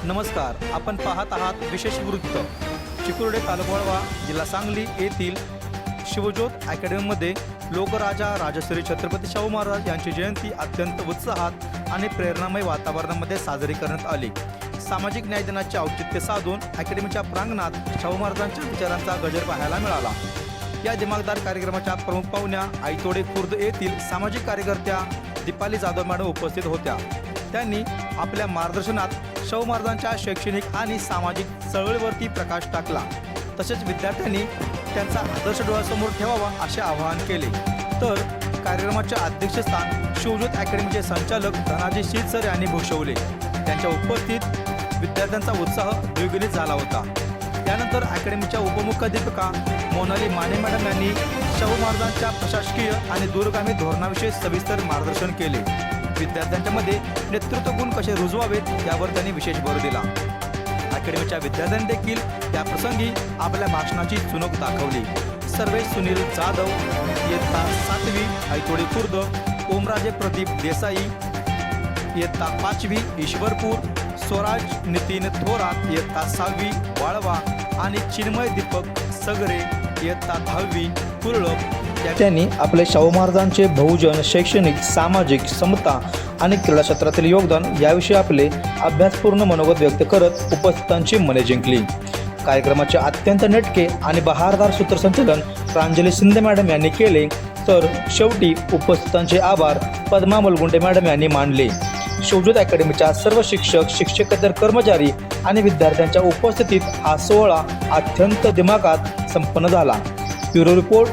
नमस्कार, आपण पाहत आहात विशेष वृत्त. चिकुर्डे तालुका वाळवा, जिल्हा सांगली येथील शिवज्योत अकॅडमीमध्ये लोकराजा राजश्री छत्रपती शाहू महाराज यांची जयंती अत्यंत उत्साहात आणि प्रेरणामय वातावरणामध्ये साजरी करण्यात आली. सामाजिक न्याय दिनाचे औचित्य साधून अकॅडमीच्या प्रांगणात शाहू महाराजांच्या विचारांचा गजर पाहायला मिळाला. या दिमागदार कार्यक्रमाच्या प्रमुख पाहुण्या आईतोडे खुर्द येथील सामाजिक कार्यकर्त्या दीपाली जाधव मॅडम उपस्थित होत्या. त्यांनी आपल्या मार्गदर्शनात शाहू महाराजांच्या शैक्षणिक आणि सामाजिक चळवळीवरती प्रकाश टाकला. तसेच विद्यार्थ्यांनी त्यांचा आदर्श डोळ्यासमोर ठेवावा असे आवाहन केले. तर कार्यक्रमाचे अध्यक्षस्थान शिवज्योत अकॅडमीचे संचालक धनाजी शीतसर यांनी भूषवले. त्यांच्या उपस्थित विद्यार्थ्यांचा उत्साह द्विगुणित झाला होता. त्यानंतर अकॅडमीच्या उपमुख्याध्यापिका मोनाली माने मॅडम यांनी शाहू महाराजांच्या प्रशासकीय आणि दूरगामी धोरणाविषयी सविस्तर मार्गदर्शन केले. विद्यार्थ्यांच्या मध्ये नेतृत्व गुण कसे रुजवावेत यावर त्यांनी विशेष भर दिला. अकॅडमीच्या विद्यार्थ्यांनी देखील त्या प्रसंगी आपल्या भाषणाची चुणूक दाखवली. सर्वेश सुनील जाधव इयत्ता 7वी आईतोडे खुर्द, ओमराजे प्रदीप देसाई इयत्ता 5वी ईश्वरपूर, स्वराज नितीन थोरात इयत्ता 6वी वाळवा आणि चिन्मय दीपक सगरे इयत्ता 10वी कुर्लप त्यांनी आपले शाहू महाराजांचे बहुजन, शैक्षणिक, सामाजिक, समता आणि क्रीडा क्षेत्रातील योगदान याविषयी आपले अभ्यासपूर्ण मनोगत व्यक्त करत उपस्थितांची मने जिंकली. कार्यक्रमाचे अत्यंत नेटके आणि बहारदार सूत्रसंचालन प्रांजली शिंदे मॅडम यांनी केले. तर शेवटी उपस्थितांचे आभार पद्मा मलगुंडे मॅडम यांनी मानले. शिवज्योत अकॅडमीच्या सर्व शिक्षक, शिक्षकेतर कर्मचारी आणि विद्यार्थ्यांच्या उपस्थितीत हा सोहळा अत्यंत दिमागात संपन्न झाला. Bureau report.